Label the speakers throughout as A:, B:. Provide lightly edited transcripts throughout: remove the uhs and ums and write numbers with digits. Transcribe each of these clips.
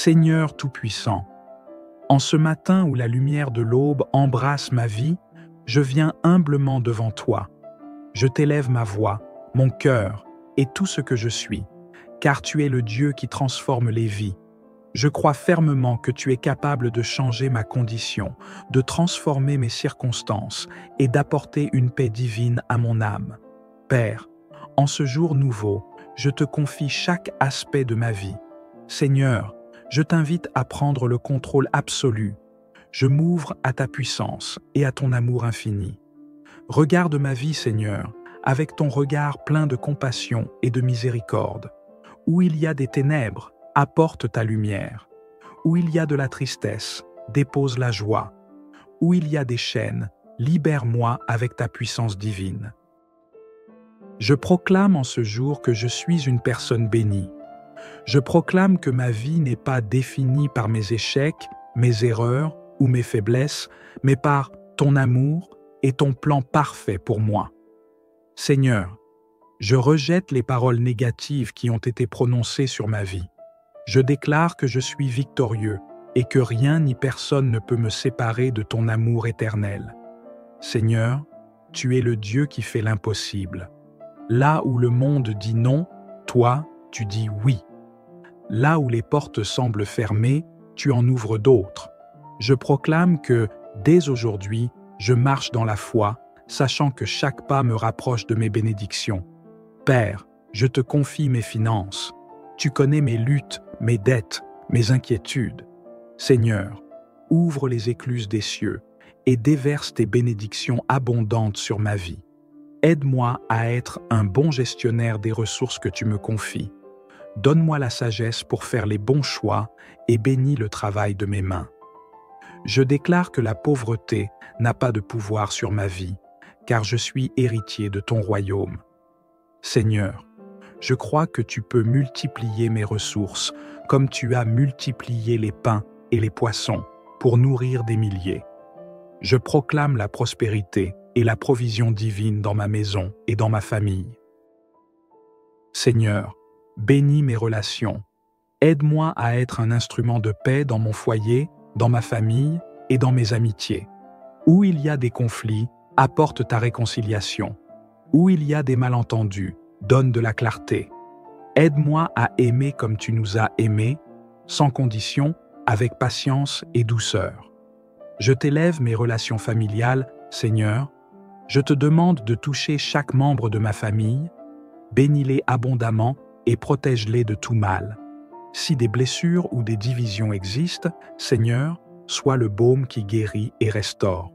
A: Seigneur Tout-Puissant, en ce matin où la lumière de l'aube embrasse ma vie, je viens humblement devant toi. Je t'élève ma voix, mon cœur et tout ce que je suis, car tu es le Dieu qui transforme les vies. Je crois fermement que tu es capable de changer ma condition, de transformer mes circonstances et d'apporter une paix divine à mon âme. Père, en ce jour nouveau, je te confie chaque aspect de ma vie. Seigneur, je t'invite à prendre le contrôle absolu. Je m'ouvre à ta puissance et à ton amour infini. Regarde ma vie, Seigneur, avec ton regard plein de compassion et de miséricorde. Où il y a des ténèbres, apporte ta lumière. Où il y a de la tristesse, dépose la joie. Où il y a des chaînes, libère-moi avec ta puissance divine. Je proclame en ce jour que je suis une personne bénie. Je proclame que ma vie n'est pas définie par mes échecs, mes erreurs ou mes faiblesses, mais par ton amour et ton plan parfait pour moi. Seigneur, je rejette les paroles négatives qui ont été prononcées sur ma vie. Je déclare que je suis victorieux et que rien ni personne ne peut me séparer de ton amour éternel. Seigneur, tu es le Dieu qui fait l'impossible. Là où le monde dit non, toi, tu dis oui. Là où les portes semblent fermées, tu en ouvres d'autres. Je proclame que, dès aujourd'hui, je marche dans la foi, sachant que chaque pas me rapproche de mes bénédictions. Père, je te confie mes finances. Tu connais mes luttes, mes dettes, mes inquiétudes. Seigneur, ouvre les écluses des cieux et déverse tes bénédictions abondantes sur ma vie. Aide-moi à être un bon gestionnaire des ressources que tu me confies. Donne-moi la sagesse pour faire les bons choix et bénis le travail de mes mains. Je déclare que la pauvreté n'a pas de pouvoir sur ma vie, car je suis héritier de ton royaume. Seigneur, je crois que tu peux multiplier mes ressources, comme tu as multiplié les pains et les poissons, pour nourrir des milliers. Je proclame la prospérité et la provision divine dans ma maison et dans ma famille. Seigneur, bénis mes relations. Aide-moi à être un instrument de paix dans mon foyer, dans ma famille et dans mes amitiés. Où il y a des conflits, apporte ta réconciliation. Où il y a des malentendus, donne de la clarté. Aide-moi à aimer comme tu nous as aimés, sans condition, avec patience et douceur. Je t'élève mes relations familiales, Seigneur. Je te demande de toucher chaque membre de ma famille, bénis-les abondamment et protège-les de tout mal. Si des blessures ou des divisions existent, Seigneur, sois le baume qui guérit et restaure.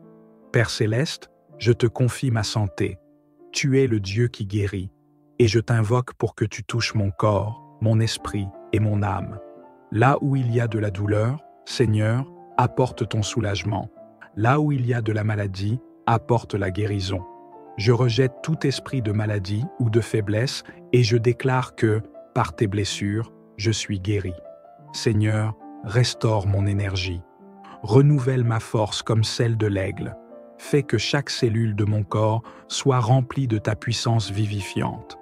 A: Père céleste, je te confie ma santé. Tu es le Dieu qui guérit, et je t'invoque pour que tu touches mon corps, mon esprit et mon âme. Là où il y a de la douleur, Seigneur, apporte ton soulagement. Là où il y a de la maladie, apporte la guérison. Je rejette tout esprit de maladie ou de faiblesse et je déclare que, par tes blessures, je suis guéri. Seigneur, restaure mon énergie. Renouvelle ma force comme celle de l'aigle. Fais que chaque cellule de mon corps soit remplie de ta puissance vivifiante.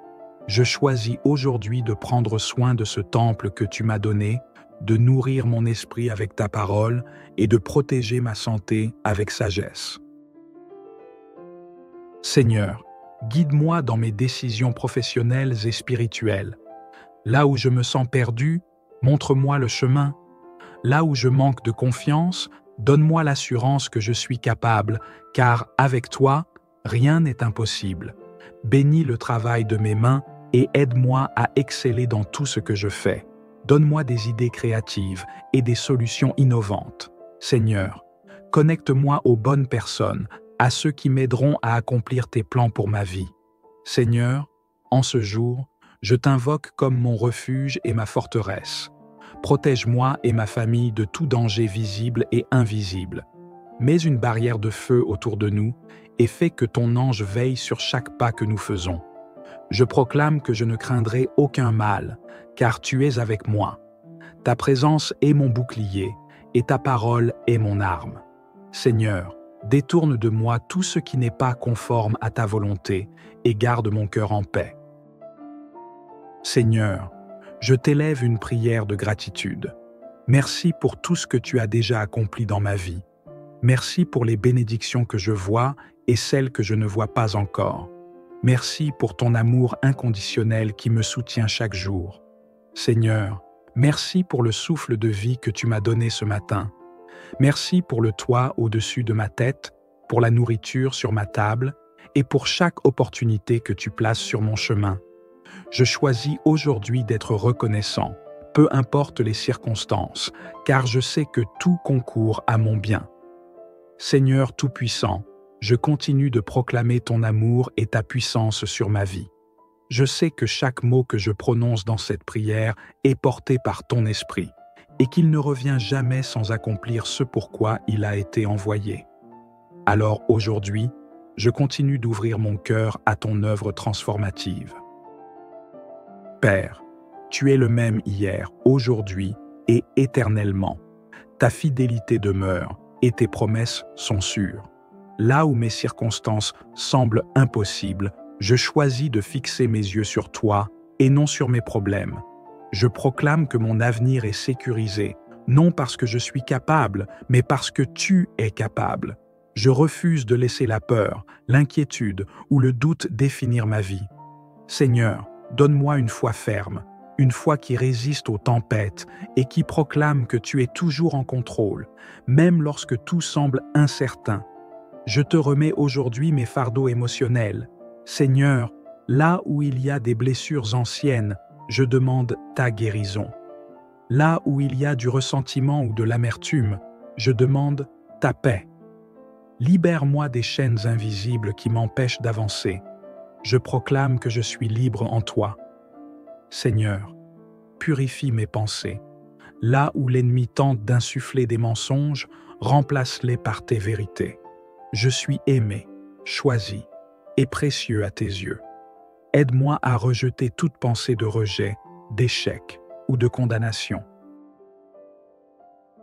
A: Je choisis aujourd'hui de prendre soin de ce temple que tu m'as donné, de nourrir mon esprit avec ta parole et de protéger ma santé avec sagesse. Seigneur, guide-moi dans mes décisions professionnelles et spirituelles. Là où je me sens perdu, montre-moi le chemin. Là où je manque de confiance, donne-moi l'assurance que je suis capable, car avec toi, rien n'est impossible. Bénis le travail de mes mains et aide-moi à exceller dans tout ce que je fais. Donne-moi des idées créatives et des solutions innovantes. Seigneur, connecte-moi aux bonnes personnes, à ceux qui m'aideront à accomplir tes plans pour ma vie. Seigneur, en ce jour, je t'invoque comme mon refuge et ma forteresse. Protège-moi et ma famille de tout danger visible et invisible. Mets une barrière de feu autour de nous et fais que ton ange veille sur chaque pas que nous faisons. Je proclame que je ne craindrai aucun mal, car tu es avec moi. Ta présence est mon bouclier et ta parole est mon arme. Seigneur, détourne de moi tout ce qui n'est pas conforme à ta volonté et garde mon cœur en paix. Seigneur, je t'élève une prière de gratitude. Merci pour tout ce que tu as déjà accompli dans ma vie. Merci pour les bénédictions que je vois et celles que je ne vois pas encore. Merci pour ton amour inconditionnel qui me soutient chaque jour. Seigneur, merci pour le souffle de vie que tu m'as donné ce matin. Merci pour le toit au-dessus de ma tête, pour la nourriture sur ma table et pour chaque opportunité que tu places sur mon chemin. Je choisis aujourd'hui d'être reconnaissant, peu importe les circonstances, car je sais que tout concourt à mon bien. Seigneur Tout-Puissant, je continue de proclamer ton amour et ta puissance sur ma vie. Je sais que chaque mot que je prononce dans cette prière est porté par ton esprit et qu'il ne revient jamais sans accomplir ce pourquoi il a été envoyé. Alors aujourd'hui, je continue d'ouvrir mon cœur à ton œuvre transformative. Père, tu es le même hier, aujourd'hui et éternellement. Ta fidélité demeure et tes promesses sont sûres. Là où mes circonstances semblent impossibles, je choisis de fixer mes yeux sur toi et non sur mes problèmes. Je proclame que mon avenir est sécurisé, non parce que je suis capable, mais parce que tu es capable. Je refuse de laisser la peur, l'inquiétude ou le doute définir ma vie. Seigneur, donne-moi une foi ferme, une foi qui résiste aux tempêtes et qui proclame que tu es toujours en contrôle, même lorsque tout semble incertain. Je te remets aujourd'hui mes fardeaux émotionnels. Seigneur, là où il y a des blessures anciennes, je demande ta guérison. Là où il y a du ressentiment ou de l'amertume, je demande ta paix. Libère-moi des chaînes invisibles qui m'empêchent d'avancer. Je proclame que je suis libre en toi. Seigneur, purifie mes pensées. Là où l'ennemi tente d'insuffler des mensonges, remplace-les par tes vérités. Je suis aimé, choisi et précieux à tes yeux. Aide-moi à rejeter toute pensée de rejet, d'échec ou de condamnation.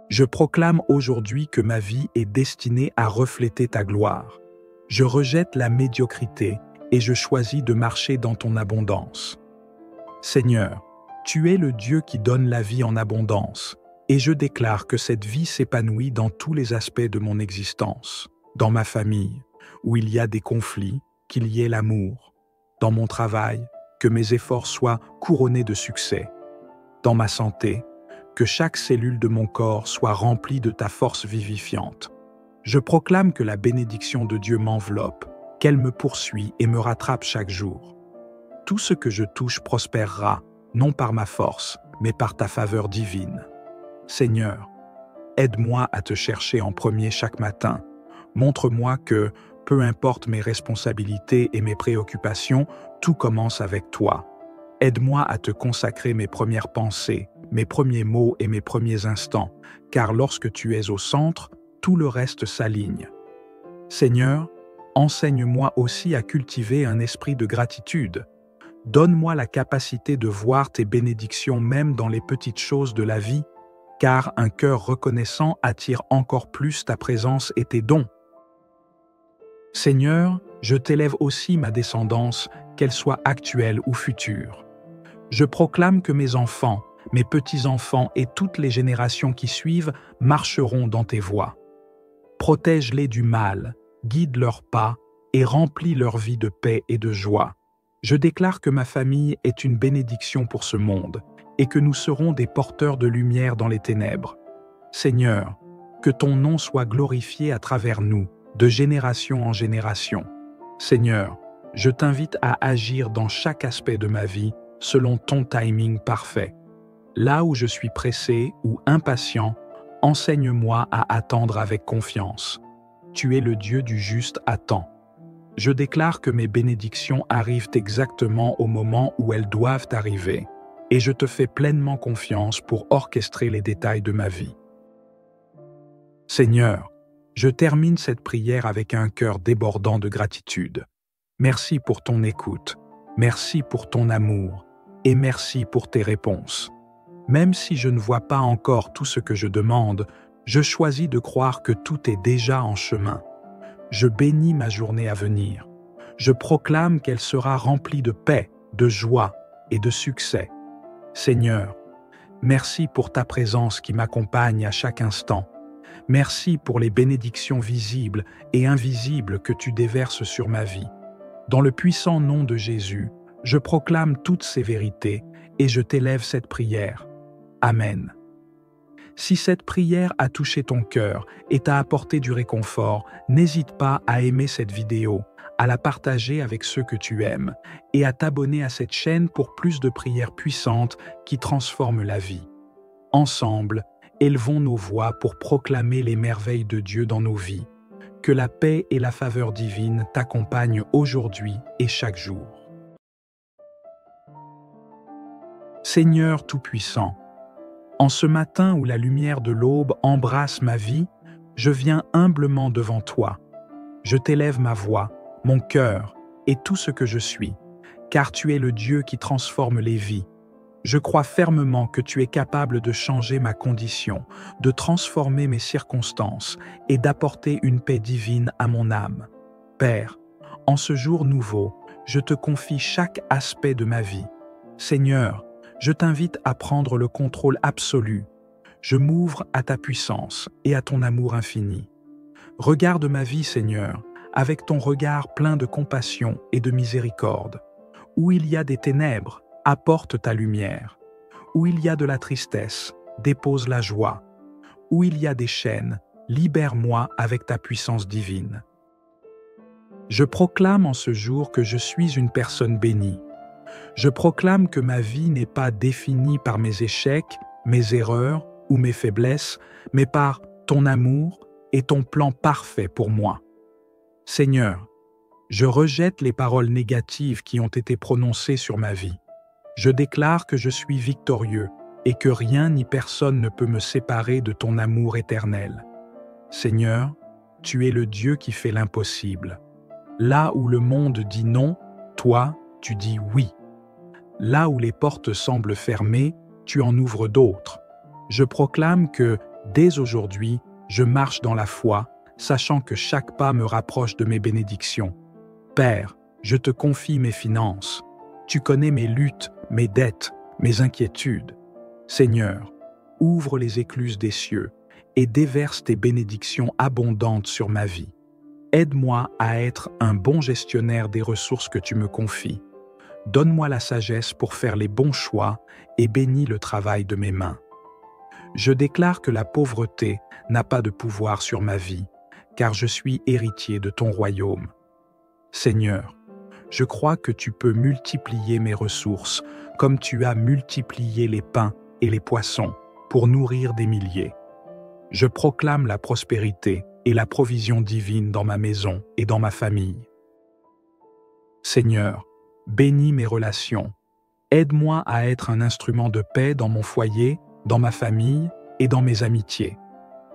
A: Je proclame aujourd'hui que ma vie est destinée à refléter ta gloire. Je rejette la médiocrité et je choisis de marcher dans ton abondance. Seigneur, tu es le Dieu qui donne la vie en abondance, et je déclare que cette vie s'épanouit dans tous les aspects de mon existence. Dans ma famille, où il y a des conflits, qu'il y ait l'amour. Dans mon travail, que mes efforts soient couronnés de succès. Dans ma santé, que chaque cellule de mon corps soit remplie de ta force vivifiante. Je proclame que la bénédiction de Dieu m'enveloppe, qu'elle me poursuit et me rattrape chaque jour. Tout ce que je touche prospérera, non par ma force, mais par ta faveur divine. Seigneur, aide-moi à te chercher en premier chaque matin. Montre-moi que, peu importe mes responsabilités et mes préoccupations, tout commence avec toi. Aide-moi à te consacrer mes premières pensées, mes premiers mots et mes premiers instants, car lorsque tu es au centre, tout le reste s'aligne. Seigneur, enseigne-moi aussi à cultiver un esprit de gratitude. Donne-moi la capacité de voir tes bénédictions même dans les petites choses de la vie, car un cœur reconnaissant attire encore plus ta présence et tes dons. Seigneur, je t'élève aussi ma descendance, qu'elle soit actuelle ou future. Je proclame que mes enfants, mes petits-enfants et toutes les générations qui suivent marcheront dans tes voies. Protège-les du mal, guide leurs pas et remplis leur vie de paix et de joie. Je déclare que ma famille est une bénédiction pour ce monde et que nous serons des porteurs de lumière dans les ténèbres. Seigneur, que ton nom soit glorifié à travers nous, de génération en génération. Seigneur, je t'invite à agir dans chaque aspect de ma vie selon ton timing parfait. Là où je suis pressé ou impatient, enseigne-moi à attendre avec confiance. Tu es le Dieu du juste à temps. Je déclare que mes bénédictions arrivent exactement au moment où elles doivent arriver, et je te fais pleinement confiance pour orchestrer les détails de ma vie. Seigneur, je termine cette prière avec un cœur débordant de gratitude. Merci pour ton écoute, merci pour ton amour, et merci pour tes réponses. Même si je ne vois pas encore tout ce que je demande, je choisis de croire que tout est déjà en chemin. Je bénis ma journée à venir. Je proclame qu'elle sera remplie de paix, de joie et de succès. Seigneur, Merci pour ta présence qui m'accompagne à chaque instant. Merci pour les bénédictions visibles et invisibles que tu déverses sur ma vie. Dans le puissant nom de Jésus, je proclame toutes ces vérités et je t'élève cette prière. Amen. Si cette prière a touché ton cœur et t'a apporté du réconfort, n'hésite pas à aimer cette vidéo, à la partager avec ceux que tu aimes et à t'abonner à cette chaîne pour plus de prières puissantes qui transforment la vie. Ensemble, élevons nos voix pour proclamer les merveilles de Dieu dans nos vies. Que la paix et la faveur divine t'accompagnent aujourd'hui et chaque jour. Seigneur Tout-Puissant, en ce matin où la lumière de l'aube embrasse ma vie, je viens humblement devant toi. Je t'élève ma voix, mon cœur et tout ce que je suis, car tu es le Dieu qui transforme les vies. Je crois fermement que tu es capable de changer ma condition, de transformer mes circonstances et d'apporter une paix divine à mon âme. Père, en ce jour nouveau, je te confie chaque aspect de ma vie. Seigneur, je t'invite à prendre le contrôle absolu. Je m'ouvre à ta puissance et à ton amour infini. Regarde ma vie, Seigneur, avec ton regard plein de compassion et de miséricorde. Où il y a des ténèbres, apporte ta lumière. Où il y a de la tristesse, dépose la joie. Où il y a des chaînes, libère-moi avec ta puissance divine. Je proclame en ce jour que je suis une personne bénie. Je proclame que ma vie n'est pas définie par mes échecs, mes erreurs ou mes faiblesses, mais par ton amour et ton plan parfait pour moi. Seigneur, je rejette les paroles négatives qui ont été prononcées sur ma vie. Je déclare que je suis victorieux et que rien ni personne ne peut me séparer de ton amour éternel. Seigneur, tu es le Dieu qui fait l'impossible. Là où le monde dit non, toi, tu dis oui. Là où les portes semblent fermées, tu en ouvres d'autres. Je proclame que, dès aujourd'hui, je marche dans la foi, sachant que chaque pas me rapproche de mes bénédictions. Père, je te confie mes finances. Tu connais mes luttes, mes dettes, mes inquiétudes. Seigneur, ouvre les écluses des cieux et déverse tes bénédictions abondantes sur ma vie. Aide-moi à être un bon gestionnaire des ressources que tu me confies. Donne-moi la sagesse pour faire les bons choix et bénis le travail de mes mains. Je déclare que la pauvreté n'a pas de pouvoir sur ma vie, car je suis héritier de ton royaume. Seigneur, je crois que tu peux multiplier mes ressources, comme tu as multiplié les pains et les poissons, pour nourrir des milliers. Je proclame la prospérité et la provision divine dans ma maison et dans ma famille. Seigneur, bénis mes relations. Aide-moi à être un instrument de paix dans mon foyer, dans ma famille et dans mes amitiés.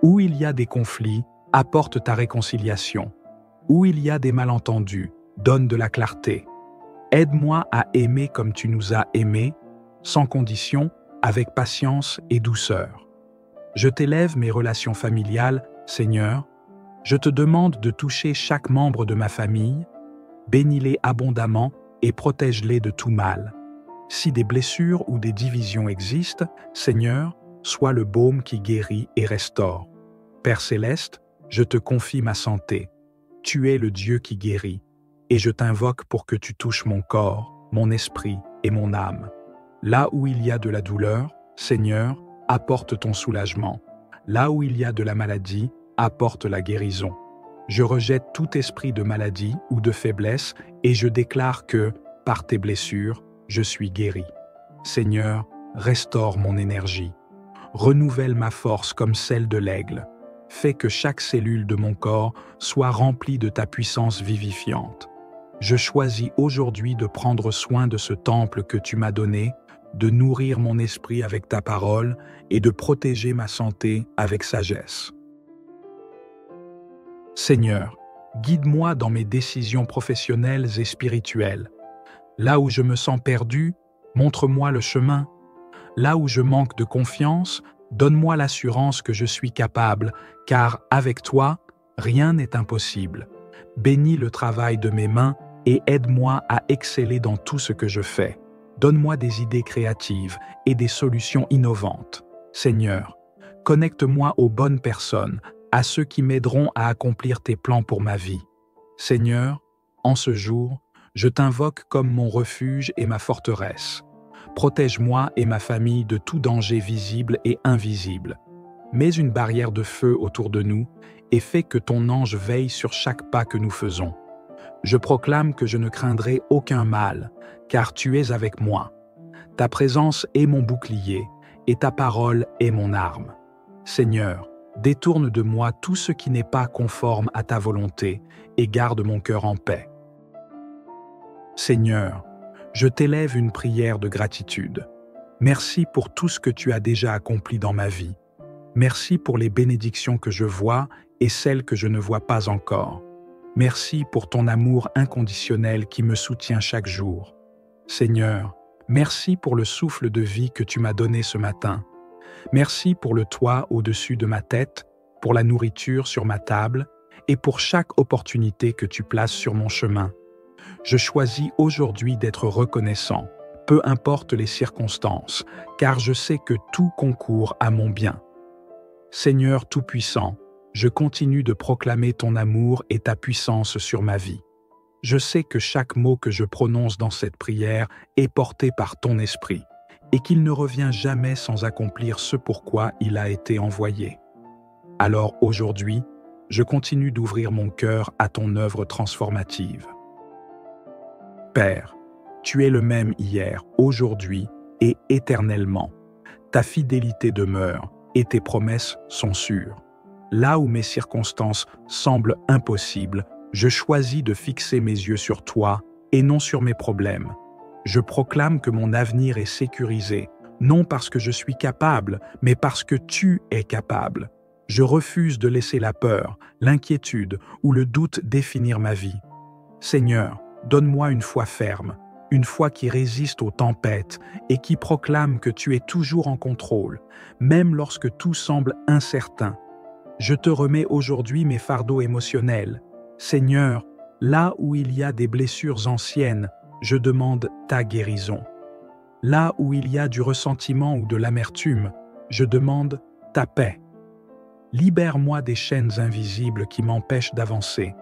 A: Où il y a des conflits, apporte ta réconciliation. Où il y a des malentendus, donne de la clarté. Aide-moi à aimer comme tu nous as aimés, sans condition, avec patience et douceur. Je t'élève mes relations familiales, Seigneur. Je te demande de toucher chaque membre de ma famille, bénis-les abondamment et protège-les de tout mal. Si des blessures ou des divisions existent, Seigneur, sois le baume qui guérit et restaure. Père céleste, je te confie ma santé. Tu es le Dieu qui guérit, et je t'invoque pour que tu touches mon corps, mon esprit et mon âme. Là où il y a de la douleur, Seigneur, apporte ton soulagement. Là où il y a de la maladie, apporte la guérison. Je rejette tout esprit de maladie ou de faiblesse et je déclare que, par tes blessures, je suis guéri. Seigneur, restaure mon énergie. Renouvelle ma force comme celle de l'aigle. Fais que chaque cellule de mon corps soit remplie de ta puissance vivifiante. Je choisis aujourd'hui de prendre soin de ce temple que tu m'as donné, de nourrir mon esprit avec ta parole et de protéger ma santé avec sagesse. Seigneur, guide-moi dans mes décisions professionnelles et spirituelles. Là où je me sens perdu, montre-moi le chemin. Là où je manque de confiance, donne-moi l'assurance que je suis capable, car avec toi, rien n'est impossible. Bénis le travail de mes mains et aide-moi à exceller dans tout ce que je fais. Donne-moi des idées créatives et des solutions innovantes. Seigneur, connecte-moi aux bonnes personnes, à ceux qui m'aideront à accomplir tes plans pour ma vie. Seigneur, en ce jour, je t'invoque comme mon refuge et ma forteresse. Protège-moi et ma famille de tout danger visible et invisible. Mets une barrière de feu autour de nous et fais que ton ange veille sur chaque pas que nous faisons. Je proclame que je ne craindrai aucun mal, car tu es avec moi. Ta présence est mon bouclier, et ta parole est mon arme. Seigneur, détourne de moi tout ce qui n'est pas conforme à ta volonté, et garde mon cœur en paix. Seigneur, je t'élève une prière de gratitude. Merci pour tout ce que tu as déjà accompli dans ma vie. Merci pour les bénédictions que je vois et celles que je ne vois pas encore. Merci pour ton amour inconditionnel qui me soutient chaque jour. Seigneur, merci pour le souffle de vie que tu m'as donné ce matin. Merci pour le toit au-dessus de ma tête, pour la nourriture sur ma table et pour chaque opportunité que tu places sur mon chemin. Je choisis aujourd'hui d'être reconnaissant, peu importe les circonstances, car je sais que tout concourt à mon bien. Seigneur Tout-Puissant, je continue de proclamer ton amour et ta puissance sur ma vie. Je sais que chaque mot que je prononce dans cette prière est porté par ton esprit et qu'il ne revient jamais sans accomplir ce pourquoi il a été envoyé. Alors aujourd'hui, je continue d'ouvrir mon cœur à ton œuvre transformative. Père, tu es le même hier, aujourd'hui et éternellement. Ta fidélité demeure et tes promesses sont sûres. Là où mes circonstances semblent impossibles, je choisis de fixer mes yeux sur toi et non sur mes problèmes. Je proclame que mon avenir est sécurisé, non parce que je suis capable, mais parce que tu es capable. Je refuse de laisser la peur, l'inquiétude ou le doute définir ma vie. Seigneur, donne-moi une foi ferme, une foi qui résiste aux tempêtes et qui proclame que tu es toujours en contrôle, même lorsque tout semble incertain. Je te remets aujourd'hui mes fardeaux émotionnels. Seigneur, là où il y a des blessures anciennes, je demande ta guérison. Là où il y a du ressentiment ou de l'amertume, je demande ta paix. Libère-moi des chaînes invisibles qui m'empêchent d'avancer.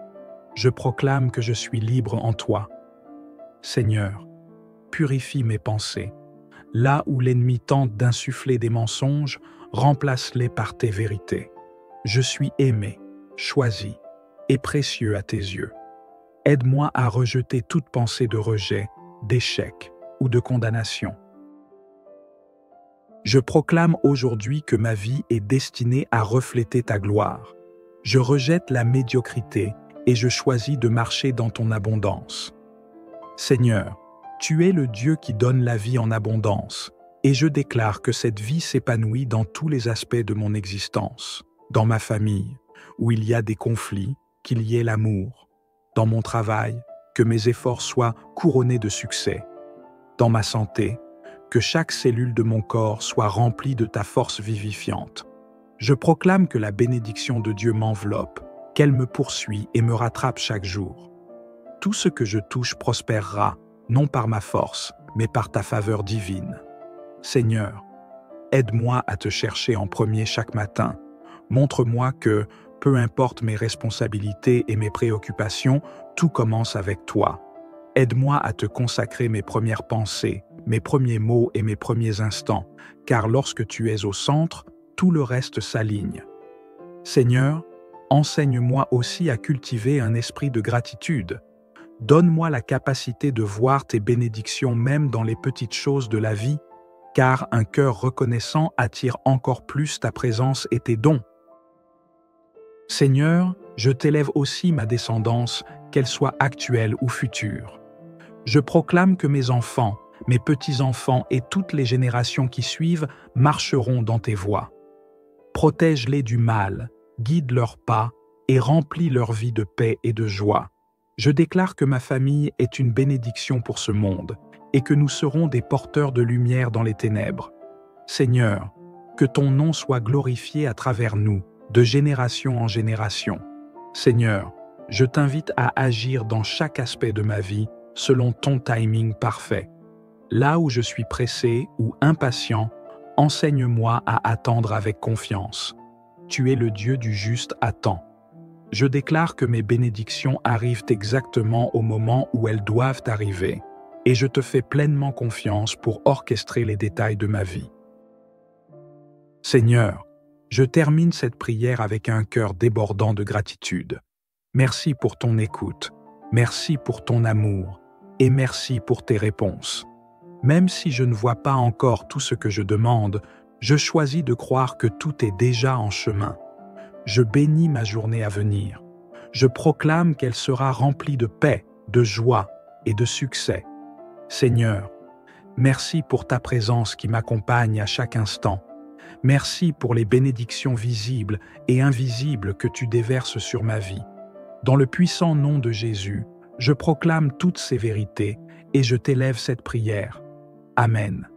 A: Je proclame que je suis libre en toi. Seigneur, purifie mes pensées. Là où l'ennemi tente d'insuffler des mensonges, remplace-les par tes vérités. Je suis aimé, choisi et précieux à tes yeux. Aide-moi à rejeter toute pensée de rejet, d'échec ou de condamnation. Je proclame aujourd'hui que ma vie est destinée à refléter ta gloire. Je rejette la médiocrité et je choisis de marcher dans ton abondance. Seigneur, tu es le Dieu qui donne la vie en abondance, et je déclare que cette vie s'épanouit dans tous les aspects de mon existence. Dans ma famille, où il y a des conflits, qu'il y ait l'amour. Dans mon travail, que mes efforts soient couronnés de succès. Dans ma santé, que chaque cellule de mon corps soit remplie de ta force vivifiante. Je proclame que la bénédiction de Dieu m'enveloppe, qu'elle me poursuit et me rattrape chaque jour. Tout ce que je touche prospérera, non par ma force, mais par ta faveur divine. Seigneur, aide-moi à te chercher en premier chaque matin. Montre-moi que, peu importe mes responsabilités et mes préoccupations, tout commence avec toi. Aide-moi à te consacrer mes premières pensées, mes premiers mots et mes premiers instants, car lorsque tu es au centre, tout le reste s'aligne. Seigneur, enseigne-moi aussi à cultiver un esprit de gratitude. Donne-moi la capacité de voir tes bénédictions même dans les petites choses de la vie, car un cœur reconnaissant attire encore plus ta présence et tes dons. Seigneur, je t'élève aussi ma descendance, qu'elle soit actuelle ou future. Je proclame que mes enfants, mes petits-enfants et toutes les générations qui suivent marcheront dans tes voies. Protège-les du mal, guide leurs pas et remplis leur vie de paix et de joie. Je déclare que ma famille est une bénédiction pour ce monde et que nous serons des porteurs de lumière dans les ténèbres. Seigneur, que ton nom soit glorifié à travers nous, de génération en génération. Seigneur, je t'invite à agir dans chaque aspect de ma vie selon ton timing parfait. Là où je suis pressé ou impatient, enseigne-moi à attendre avec confiance. Tu es le Dieu du juste à temps. Je déclare que mes bénédictions arrivent exactement au moment où elles doivent arriver, et je te fais pleinement confiance pour orchestrer les détails de ma vie. Seigneur, je termine cette prière avec un cœur débordant de gratitude. Merci pour ton écoute, merci pour ton amour, et merci pour tes réponses. Même si je ne vois pas encore tout ce que je demande, je choisis de croire que tout est déjà en chemin. Je bénis ma journée à venir. Je proclame qu'elle sera remplie de paix, de joie et de succès. Seigneur, merci pour ta présence qui m'accompagne à chaque instant. Merci pour les bénédictions visibles et invisibles que tu déverses sur ma vie. Dans le puissant nom de Jésus, je proclame toutes ces vérités et je t'élève cette prière. Amen.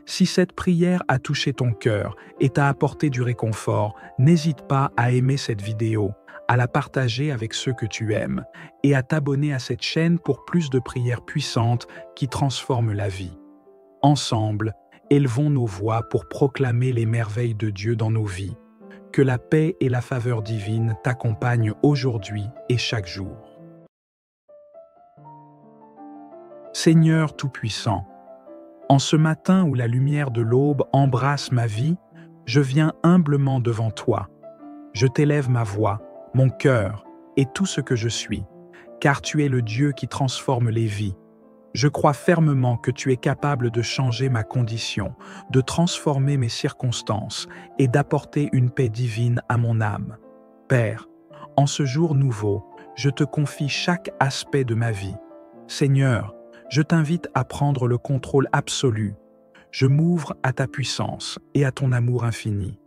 A: Si cette prière a touché ton cœur et t'a apporté du réconfort, n'hésite pas à aimer cette vidéo, à la partager avec ceux que tu aimes et à t'abonner à cette chaîne pour plus de prières puissantes qui transforment la vie. Ensemble, élevons nos voix pour proclamer les merveilles de Dieu dans nos vies. Que la paix et la faveur divine t'accompagnent aujourd'hui et chaque jour. Seigneur Tout-Puissant, en ce matin où la lumière de l'aube embrasse ma vie, je viens humblement devant toi. Je t'élève ma voix, mon cœur et tout ce que je suis, car tu es le Dieu qui transforme les vies. Je crois fermement que tu es capable de changer ma condition, de transformer mes circonstances et d'apporter une paix divine à mon âme. Père, en ce jour nouveau, je te confie chaque aspect de ma vie. Seigneur, je t'invite à prendre le contrôle absolu. Je m'ouvre à ta puissance et à ton amour infini.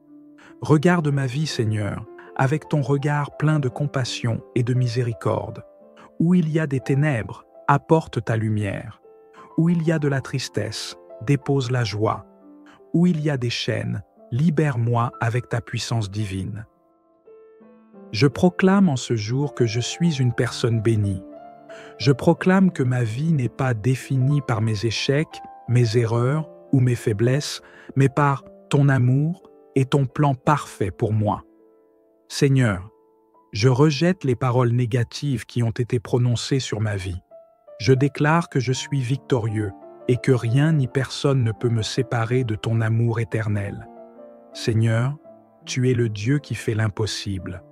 A: Regarde ma vie, Seigneur, avec ton regard plein de compassion et de miséricorde. Où il y a des ténèbres, apporte ta lumière. Où il y a de la tristesse, dépose la joie. Où il y a des chaînes, libère-moi avec ta puissance divine. Je proclame en ce jour que je suis une personne bénie. Je proclame que ma vie n'est pas définie par mes échecs, mes erreurs ou mes faiblesses, mais par ton amour et ton plan parfait pour moi. Seigneur, je rejette les paroles négatives qui ont été prononcées sur ma vie. Je déclare que je suis victorieux et que rien ni personne ne peut me séparer de ton amour éternel. Seigneur, tu es le Dieu qui fait l'impossible.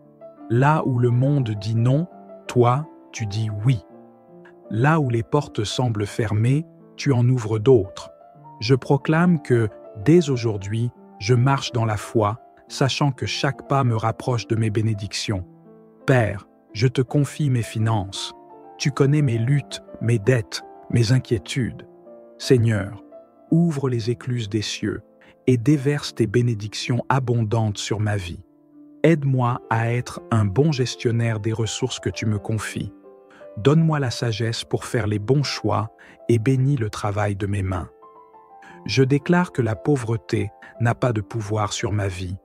A: Là où le monde dit non, toi, tu dis oui. Là où les portes semblent fermées, tu en ouvres d'autres. Je proclame que, dès aujourd'hui, je marche dans la foi, sachant que chaque pas me rapproche de mes bénédictions. Père, je te confie mes finances. Tu connais mes luttes, mes dettes, mes inquiétudes. Seigneur, ouvre les écluses des cieux et déverse tes bénédictions abondantes sur ma vie. Aide-moi à être un bon gestionnaire des ressources que tu me confies. Donne-moi la sagesse pour faire les bons choix et bénis le travail de mes mains. Je déclare que la pauvreté n'a pas de pouvoir sur ma vie,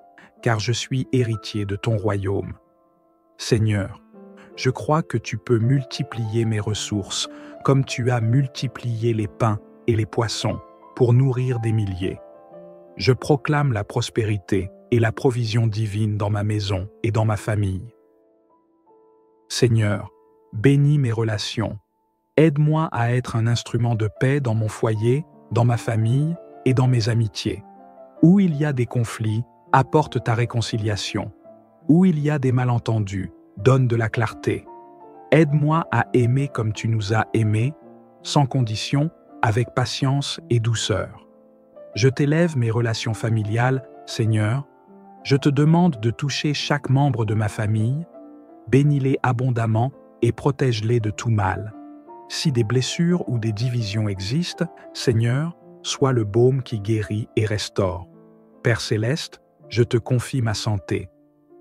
A: car je suis héritier de ton royaume. Seigneur, je crois que tu peux multiplier mes ressources, comme tu as multiplié les pains et les poissons, pour nourrir des milliers. Je proclame la prospérité et la provision divine dans ma maison et dans ma famille. Seigneur, bénis mes relations. Aide-moi à être un instrument de paix dans mon foyer, dans ma famille et dans mes amitiés. Où il y a des conflits, apporte ta réconciliation. Où il y a des malentendus, donne de la clarté. Aide-moi à aimer comme tu nous as aimés, sans condition, avec patience et douceur. Je t'élève mes relations familiales, Seigneur. Je te demande de toucher chaque membre de ma famille, bénis-les abondamment et protège-les de tout mal. Si des blessures ou des divisions existent, Seigneur, sois le baume qui guérit et restaure. Père céleste, je te confie ma santé.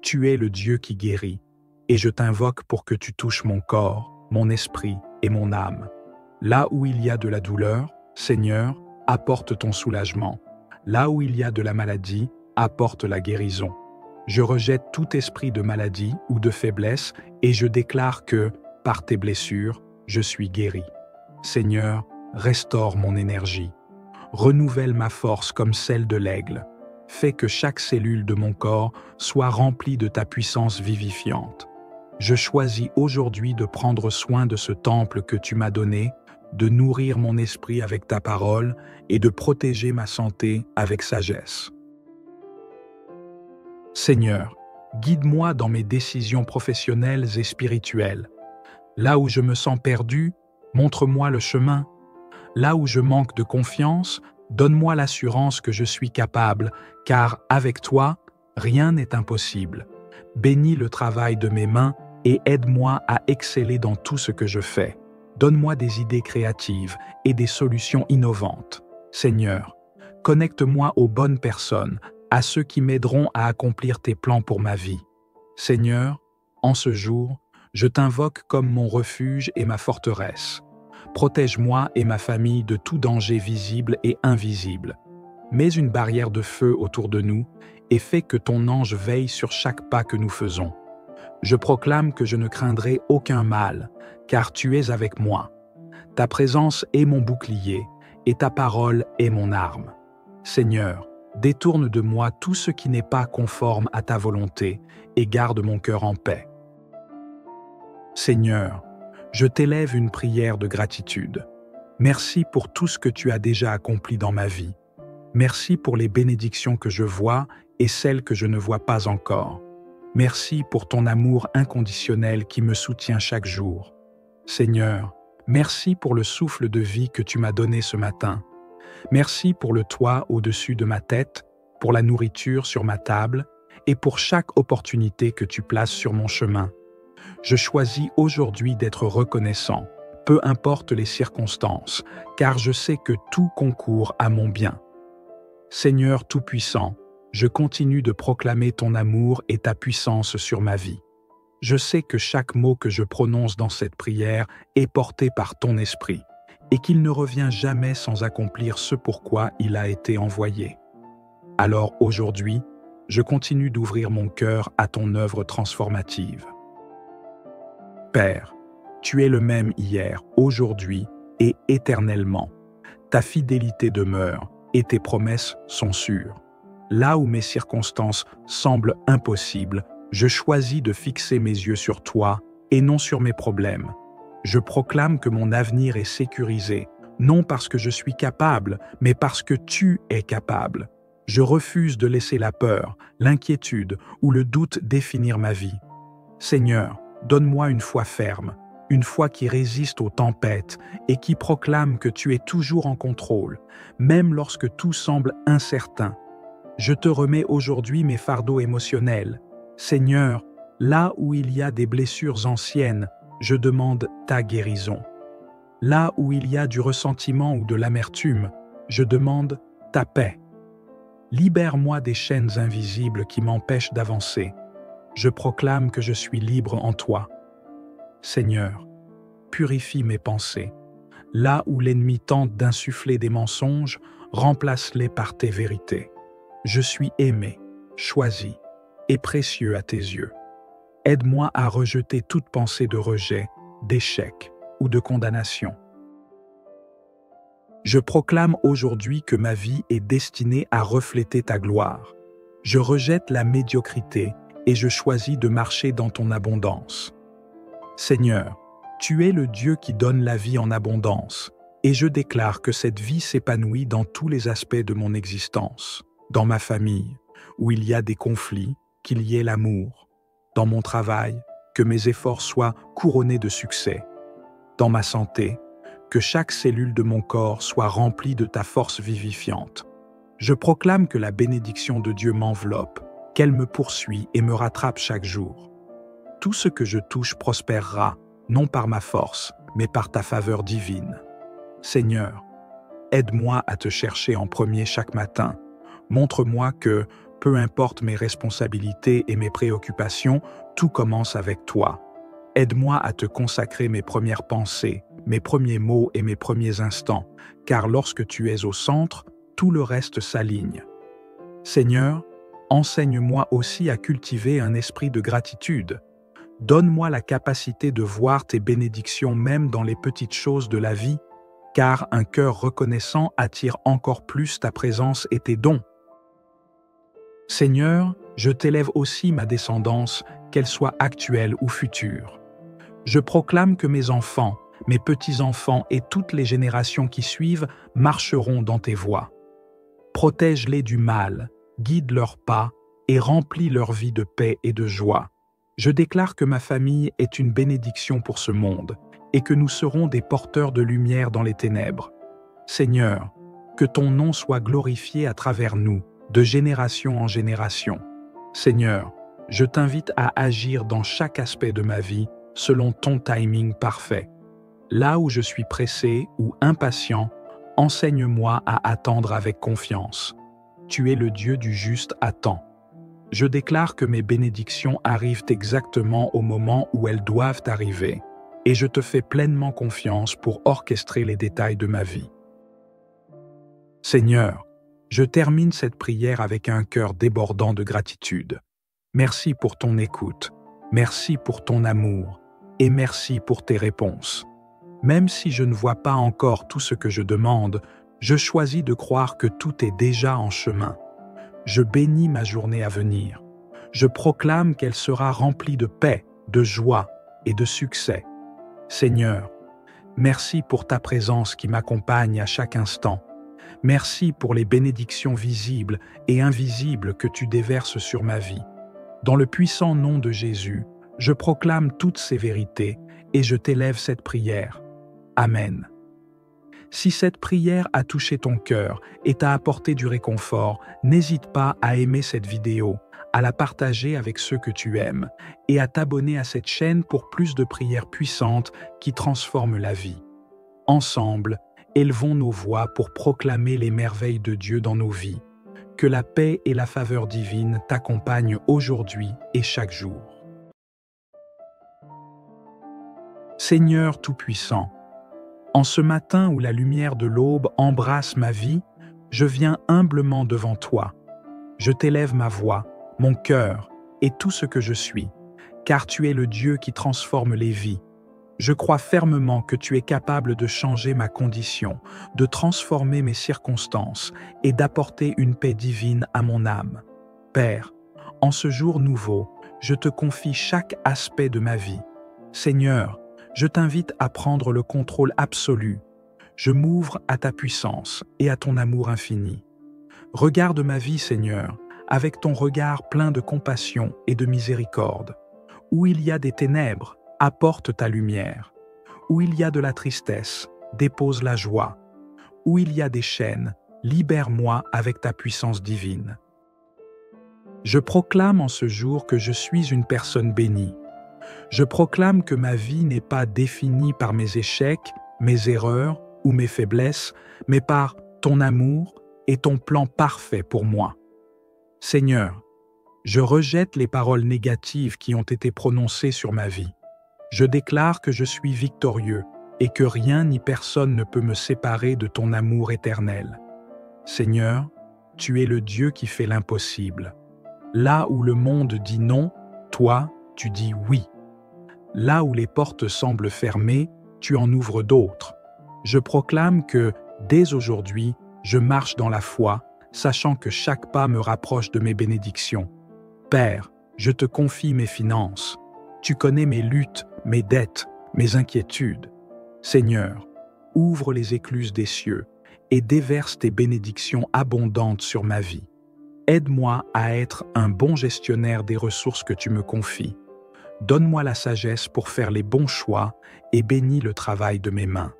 A: Tu es le Dieu qui guérit, et je t'invoque pour que tu touches mon corps, mon esprit et mon âme. Là où il y a de la douleur, Seigneur, apporte ton soulagement. Là où il y a de la maladie, apporte la guérison. Je rejette tout esprit de maladie ou de faiblesse et je déclare que, par tes blessures, je suis guéri. Seigneur, restaure mon énergie. Renouvelle ma force comme celle de l'aigle. Fais que chaque cellule de mon corps soit remplie de ta puissance vivifiante. Je choisis aujourd'hui de prendre soin de ce temple que tu m'as donné, de nourrir mon esprit avec ta parole et de protéger ma santé avec sagesse. Seigneur, guide-moi dans mes décisions professionnelles et spirituelles. Là où je me sens perdu, montre-moi le chemin. Là où je manque de confiance, donne-moi l'assurance que je suis capable, car avec toi, rien n'est impossible. Bénis le travail de mes mains et aide-moi à exceller dans tout ce que je fais. Donne-moi des idées créatives et des solutions innovantes. Seigneur, connecte-moi aux bonnes personnes, à ceux qui m'aideront à accomplir tes plans pour ma vie. Seigneur, en ce jour, je t'invoque comme mon refuge et ma forteresse. Protège-moi et ma famille de tout danger visible et invisible. Mets une barrière de feu autour de nous et fais que ton ange veille sur chaque pas que nous faisons. Je proclame que je ne craindrai aucun mal, car tu es avec moi. Ta présence est mon bouclier et ta parole est mon arme. Seigneur, détourne de moi tout ce qui n'est pas conforme à ta volonté et garde mon cœur en paix. Seigneur, je t'élève une prière de gratitude. Merci pour tout ce que tu as déjà accompli dans ma vie. Merci pour les bénédictions que je vois et celles que je ne vois pas encore. Merci pour ton amour inconditionnel qui me soutient chaque jour. Seigneur, merci pour le souffle de vie que tu m'as donné ce matin. Merci pour le toit au-dessus de ma tête, pour la nourriture sur ma table et pour chaque opportunité que tu places sur mon chemin. Je choisis aujourd'hui d'être reconnaissant, peu importe les circonstances, car je sais que tout concourt à mon bien. Seigneur Tout-Puissant, je continue de proclamer ton amour et ta puissance sur ma vie. Je sais que chaque mot que je prononce dans cette prière est porté par ton esprit et qu'il ne revient jamais sans accomplir ce pourquoi il a été envoyé. Alors aujourd'hui, je continue d'ouvrir mon cœur à ton œuvre transformative. Père, tu es le même hier, aujourd'hui et éternellement. Ta fidélité demeure et tes promesses sont sûres. Là où mes circonstances semblent impossibles, je choisis de fixer mes yeux sur toi et non sur mes problèmes. Je proclame que mon avenir est sécurisé, non parce que je suis capable, mais parce que tu es capable. Je refuse de laisser la peur, l'inquiétude ou le doute définir ma vie. Seigneur, donne-moi une foi ferme, une foi qui résiste aux tempêtes et qui proclame que tu es toujours en contrôle, même lorsque tout semble incertain. Je te remets aujourd'hui mes fardeaux émotionnels. Seigneur, là où il y a des blessures anciennes, je demande ta guérison. Là où il y a du ressentiment ou de l'amertume, je demande ta paix. Libère-moi des chaînes invisibles qui m'empêchent d'avancer. Je proclame que je suis libre en toi. Seigneur, purifie mes pensées. Là où l'ennemi tente d'insuffler des mensonges, remplace-les par tes vérités. Je suis aimé, choisi et précieux à tes yeux. Aide-moi à rejeter toute pensée de rejet, d'échec ou de condamnation. Je proclame aujourd'hui que ma vie est destinée à refléter ta gloire. Je rejette la médiocrité et je choisis de marcher dans ton abondance. Seigneur, tu es le Dieu qui donne la vie en abondance, et je déclare que cette vie s'épanouit dans tous les aspects de mon existence. Dans ma famille, où il y a des conflits, qu'il y ait l'amour. Dans mon travail, que mes efforts soient couronnés de succès. Dans ma santé, que chaque cellule de mon corps soit remplie de ta force vivifiante. Je proclame que la bénédiction de Dieu m'enveloppe, qu'elle me poursuit et me rattrape chaque jour. Tout ce que je touche prospérera, non par ma force, mais par ta faveur divine. Seigneur, aide-moi à te chercher en premier chaque matin. Montre-moi que, peu importe mes responsabilités et mes préoccupations, tout commence avec toi. Aide-moi à te consacrer mes premières pensées, mes premiers mots et mes premiers instants, car lorsque tu es au centre, tout le reste s'aligne. Seigneur, enseigne-moi aussi à cultiver un esprit de gratitude. Donne-moi la capacité de voir tes bénédictions même dans les petites choses de la vie. car un cœur reconnaissant attire encore plus ta présence et tes dons. Seigneur, je t'élève aussi ma descendance, qu'elle soit actuelle ou future. Je proclame que mes enfants, mes petits-enfants et toutes les générations qui suivent marcheront dans tes voies. Protège-les du mal, guide leurs pas et remplis leur vie de paix et de joie. Je déclare que ma famille est une bénédiction pour ce monde et que nous serons des porteurs de lumière dans les ténèbres. Seigneur, que ton nom soit glorifié à travers nous, de génération en génération. Seigneur, je t'invite à agir dans chaque aspect de ma vie selon ton timing parfait. Là où je suis pressé ou impatient, enseigne-moi à attendre avec confiance. Tu es le Dieu du juste à temps. Je déclare que mes bénédictions arrivent exactement au moment où elles doivent arriver, et je te fais pleinement confiance pour orchestrer les détails de ma vie. Seigneur, je termine cette prière avec un cœur débordant de gratitude. Merci pour ton écoute, merci pour ton amour, et merci pour tes réponses. Même si je ne vois pas encore tout ce que je demande, je choisis de croire que tout est déjà en chemin. Je bénis ma journée à venir. Je proclame qu'elle sera remplie de paix, de joie et de succès. Seigneur, merci pour ta présence qui m'accompagne à chaque instant. Merci pour les bénédictions visibles et invisibles que tu déverses sur ma vie. Dans le puissant nom de Jésus, je proclame toutes ces vérités et je t'élève cette prière. Amen. Si cette prière a touché ton cœur et t'a apporté du réconfort, n'hésite pas à aimer cette vidéo, à la partager avec ceux que tu aimes et à t'abonner à cette chaîne pour plus de prières puissantes qui transforment la vie. Ensemble, élevons nos voix pour proclamer les merveilles de Dieu dans nos vies. Que la paix et la faveur divine t'accompagnent aujourd'hui et chaque jour. Seigneur Tout-Puissant, en ce matin où la lumière de l'aube embrasse ma vie, je viens humblement devant toi. Je t'élève ma voix, mon cœur et tout ce que je suis, car tu es le Dieu qui transforme les vies. Je crois fermement que tu es capable de changer ma condition, de transformer mes circonstances et d'apporter une paix divine à mon âme. Père, en ce jour nouveau, je te confie chaque aspect de ma vie. Seigneur, je t'invite à prendre le contrôle absolu. Je m'ouvre à ta puissance et à ton amour infini. Regarde ma vie, Seigneur, avec ton regard plein de compassion et de miséricorde. Où il y a des ténèbres, apporte ta lumière. Où il y a de la tristesse, dépose la joie. Où il y a des chaînes, libère-moi avec ta puissance divine. Je proclame en ce jour que je suis une personne bénie. Je proclame que ma vie n'est pas définie par mes échecs, mes erreurs ou mes faiblesses, mais par ton amour et ton plan parfait pour moi. Seigneur, je rejette les paroles négatives qui ont été prononcées sur ma vie. Je déclare que je suis victorieux et que rien ni personne ne peut me séparer de ton amour éternel. Seigneur, tu es le Dieu qui fait l'impossible. Là où le monde dit non, toi, tu dis oui. Là où les portes semblent fermées, tu en ouvres d'autres. Je proclame que, dès aujourd'hui, je marche dans la foi, sachant que chaque pas me rapproche de mes bénédictions. Père, je te confie mes finances. Tu connais mes luttes, mes dettes, mes inquiétudes. Seigneur, ouvre les écluses des cieux et déverse tes bénédictions abondantes sur ma vie. Aide-moi à être un bon gestionnaire des ressources que tu me confies. Donne-moi la sagesse pour faire les bons choix et bénis le travail de mes mains.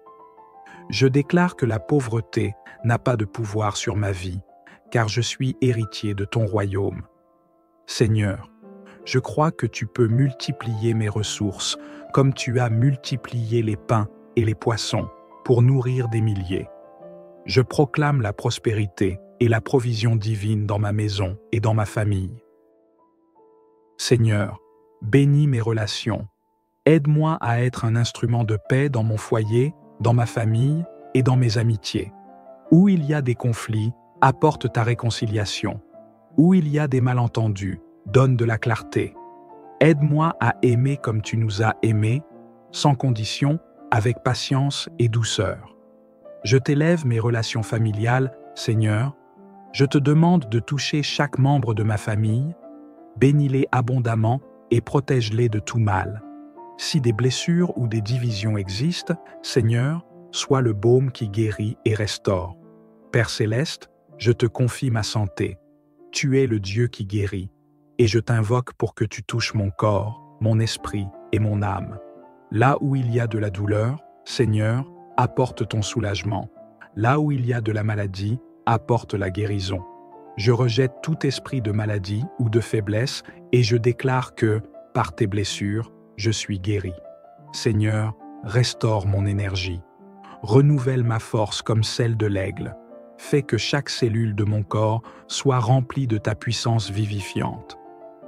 A: Je déclare que la pauvreté n'a pas de pouvoir sur ma vie, car je suis héritier de ton royaume. Seigneur, je crois que tu peux multiplier mes ressources, comme tu as multiplié les pains et les poissons, pour nourrir des milliers. Je proclame la prospérité et la provision divine dans ma maison et dans ma famille. Seigneur, bénis mes relations. Aide-moi à être un instrument de paix dans mon foyer, dans ma famille et dans mes amitiés. Où il y a des conflits, apporte ta réconciliation. Où il y a des malentendus, donne de la clarté. Aide-moi à aimer comme tu nous as aimés, sans condition, avec patience et douceur. Je t'élève mes relations familiales, Seigneur. Je te demande de toucher chaque membre de ma famille, bénis-les abondamment et protège-les de tout mal. Si des blessures ou des divisions existent, Seigneur, sois le baume qui guérit et restaure. Père céleste, je te confie ma santé. Tu es le Dieu qui guérit, et je t'invoque pour que tu touches mon corps, mon esprit et mon âme. Là où il y a de la douleur, Seigneur, apporte ton soulagement. Là où il y a de la maladie, apporte la guérison. Je rejette tout esprit de maladie ou de faiblesse et je déclare que, par tes blessures, je suis guéri. Seigneur, restaure mon énergie. Renouvelle ma force comme celle de l'aigle. Fais que chaque cellule de mon corps soit remplie de ta puissance vivifiante.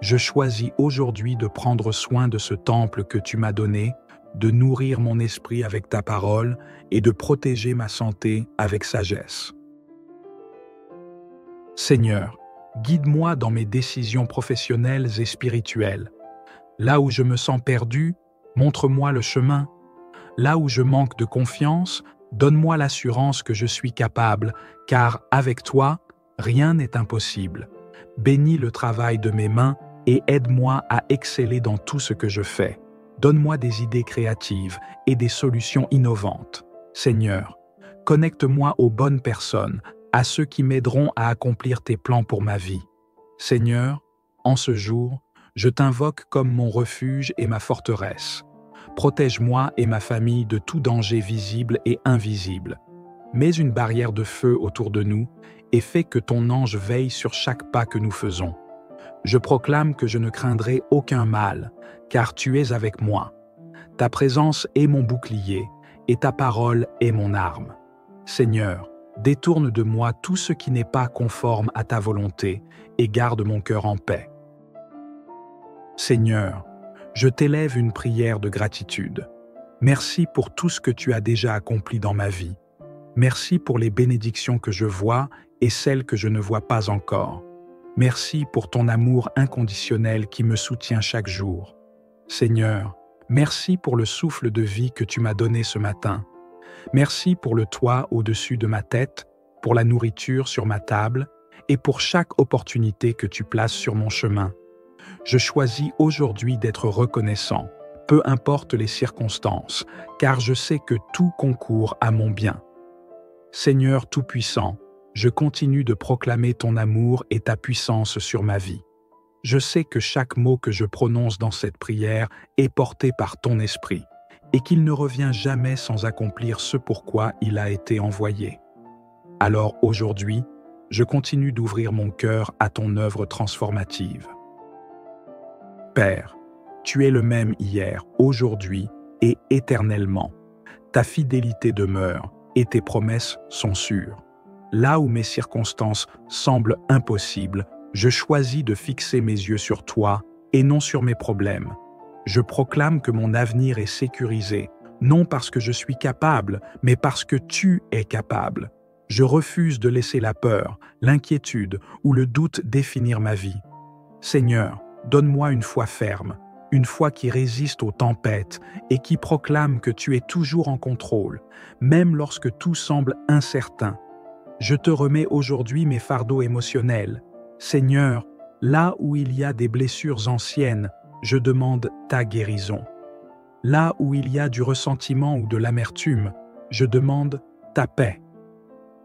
A: Je choisis aujourd'hui de prendre soin de ce temple que tu m'as donné, de nourrir mon esprit avec ta parole et de protéger ma santé avec sagesse. Seigneur, guide-moi dans mes décisions professionnelles et spirituelles. Là où je me sens perdu, montre-moi le chemin. Là où je manque de confiance, donne-moi l'assurance que je suis capable, car avec toi, rien n'est impossible. Bénis le travail de mes mains et aide-moi à exceller dans tout ce que je fais. Donne-moi des idées créatives et des solutions innovantes. Seigneur, connecte-moi aux bonnes personnes, à ceux qui m'aideront à accomplir tes plans pour ma vie. Seigneur, en ce jour, je t'invoque comme mon refuge et ma forteresse. Protège-moi et ma famille de tout danger visible et invisible. Mets une barrière de feu autour de nous et fais que ton ange veille sur chaque pas que nous faisons. Je proclame que je ne craindrai aucun mal, car tu es avec moi. Ta présence est mon bouclier et ta parole est mon arme. Seigneur, détourne de moi tout ce qui n'est pas conforme à ta volonté et garde mon cœur en paix. Seigneur, je t'élève une prière de gratitude. Merci pour tout ce que tu as déjà accompli dans ma vie. Merci pour les bénédictions que je vois et celles que je ne vois pas encore. Merci pour ton amour inconditionnel qui me soutient chaque jour. Seigneur, merci pour le souffle de vie que tu m'as donné ce matin. Merci pour le toit au-dessus de ma tête, pour la nourriture sur ma table et pour chaque opportunité que tu places sur mon chemin. Je choisis aujourd'hui d'être reconnaissant, peu importe les circonstances, car je sais que tout concourt à mon bien. Seigneur Tout-Puissant, je continue de proclamer ton amour et ta puissance sur ma vie. Je sais que chaque mot que je prononce dans cette prière est porté par ton esprit et qu'il ne revient jamais sans accomplir ce pourquoi il a été envoyé. Alors aujourd'hui, je continue d'ouvrir mon cœur à ton œuvre transformative. Père, tu es le même hier, aujourd'hui et éternellement. Ta fidélité demeure et tes promesses sont sûres. Là où mes circonstances semblent impossibles, je choisis de fixer mes yeux sur toi et non sur mes problèmes. Je proclame que mon avenir est sécurisé, non parce que je suis capable, mais parce que tu es capable. Je refuse de laisser la peur, l'inquiétude ou le doute définir ma vie. Seigneur, donne-moi une foi ferme, une foi qui résiste aux tempêtes et qui proclame que tu es toujours en contrôle, même lorsque tout semble incertain. Je te remets aujourd'hui mes fardeaux émotionnels. Seigneur, là où il y a des blessures anciennes, je demande ta guérison. Là où il y a du ressentiment ou de l'amertume, je demande ta paix.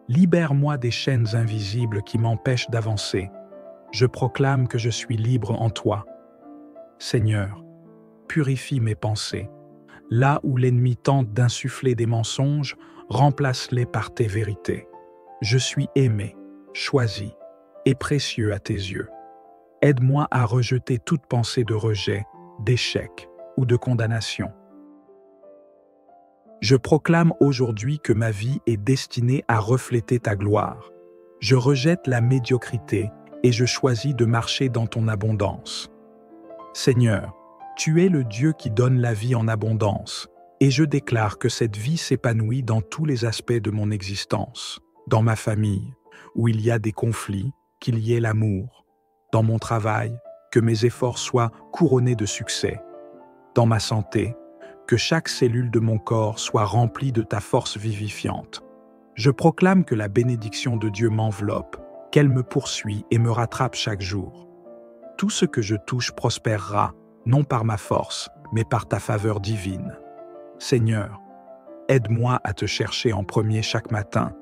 A: Libère-moi des chaînes invisibles qui m'empêchent d'avancer. Je proclame que je suis libre en toi. Seigneur, purifie mes pensées. Là où l'ennemi tente d'insuffler des mensonges, remplace-les par tes vérités. Je suis aimé, choisi et précieux à tes yeux. Aide-moi à rejeter toute pensée de rejet, d'échec ou de condamnation. Je proclame aujourd'hui que ma vie est destinée à refléter ta gloire. Je rejette la médiocrité et je choisis de marcher dans ton abondance. Seigneur, tu es le Dieu qui donne la vie en abondance, et je déclare que cette vie s'épanouit dans tous les aspects de mon existence. Dans ma famille, où il y a des conflits, qu'il y ait l'amour. Dans mon travail, que mes efforts soient couronnés de succès. Dans ma santé, que chaque cellule de mon corps soit remplie de ta force vivifiante. Je proclame que la bénédiction de Dieu m'enveloppe, qu'elle me poursuit et me rattrape chaque jour. Tout ce que je touche prospérera, non par ma force, mais par ta faveur divine. Seigneur, aide-moi à te chercher en premier chaque matin.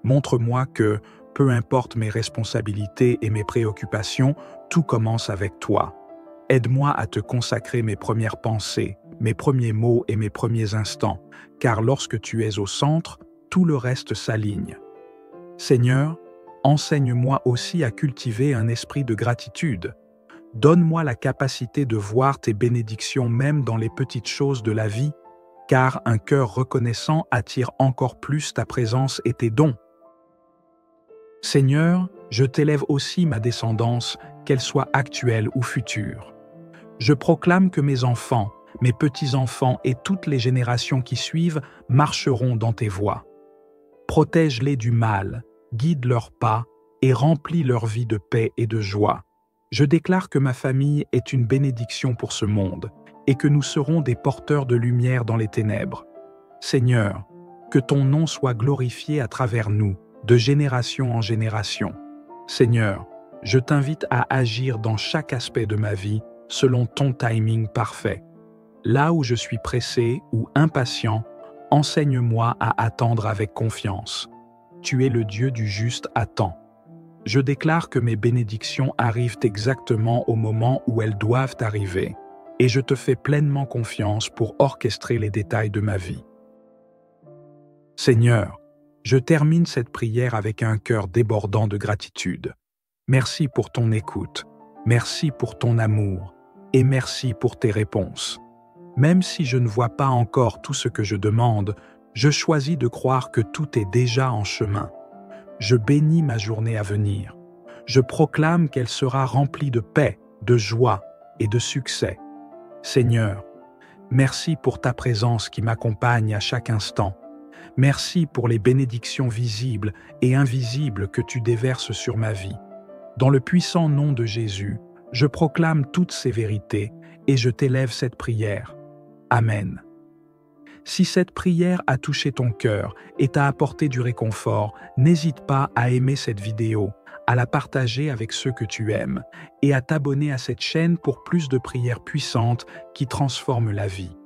A: Montre-moi que, peu importe mes responsabilités et mes préoccupations, tout commence avec toi. Aide-moi à te consacrer mes premières pensées, mes premiers mots et mes premiers instants, car lorsque tu es au centre, tout le reste s'aligne. Seigneur, enseigne-moi aussi à cultiver un esprit de gratitude. Donne-moi la capacité de voir tes bénédictions même dans les petites choses de la vie, car un cœur reconnaissant attire encore plus ta présence et tes dons. Seigneur, je t'élève aussi ma descendance, qu'elle soit actuelle ou future. Je proclame que mes enfants, mes petits-enfants et toutes les générations qui suivent marcheront dans tes voies. Protège-les du mal, guide leurs pas et remplis leur vie de paix et de joie. Je déclare que ma famille est une bénédiction pour ce monde et que nous serons des porteurs de lumière dans les ténèbres. Seigneur, que ton nom soit glorifié à travers nous, de génération en génération. Seigneur, je t'invite à agir dans chaque aspect de ma vie selon ton timing parfait. Là où je suis pressé ou impatient, enseigne-moi à attendre avec confiance. Tu es le Dieu du juste à temps. Je déclare que mes bénédictions arrivent exactement au moment où elles doivent arriver, et je te fais pleinement confiance pour orchestrer les détails de ma vie. Seigneur, je termine cette prière avec un cœur débordant de gratitude. Merci pour ton écoute, merci pour ton amour, et merci pour tes réponses. Même si je ne vois pas encore tout ce que je demande, je choisis de croire que tout est déjà en chemin. Je bénis ma journée à venir. Je proclame qu'elle sera remplie de paix, de joie et de succès. Seigneur, merci pour ta présence qui m'accompagne à chaque instant. Merci pour les bénédictions visibles et invisibles que tu déverses sur ma vie. Dans le puissant nom de Jésus, je proclame toutes ces vérités et je t'élève cette prière. Amen. Si cette prière a touché ton cœur et t'a apporté du réconfort, n'hésite pas à aimer cette vidéo, à la partager avec ceux que tu aimes et à t'abonner à cette chaîne pour plus de prières puissantes qui transforment la vie.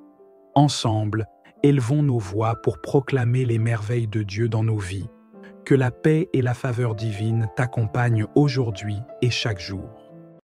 A: Ensemble, élevons nos voix pour proclamer les merveilles de Dieu dans nos vies. Que la paix et la faveur divine t'accompagnent aujourd'hui et chaque jour.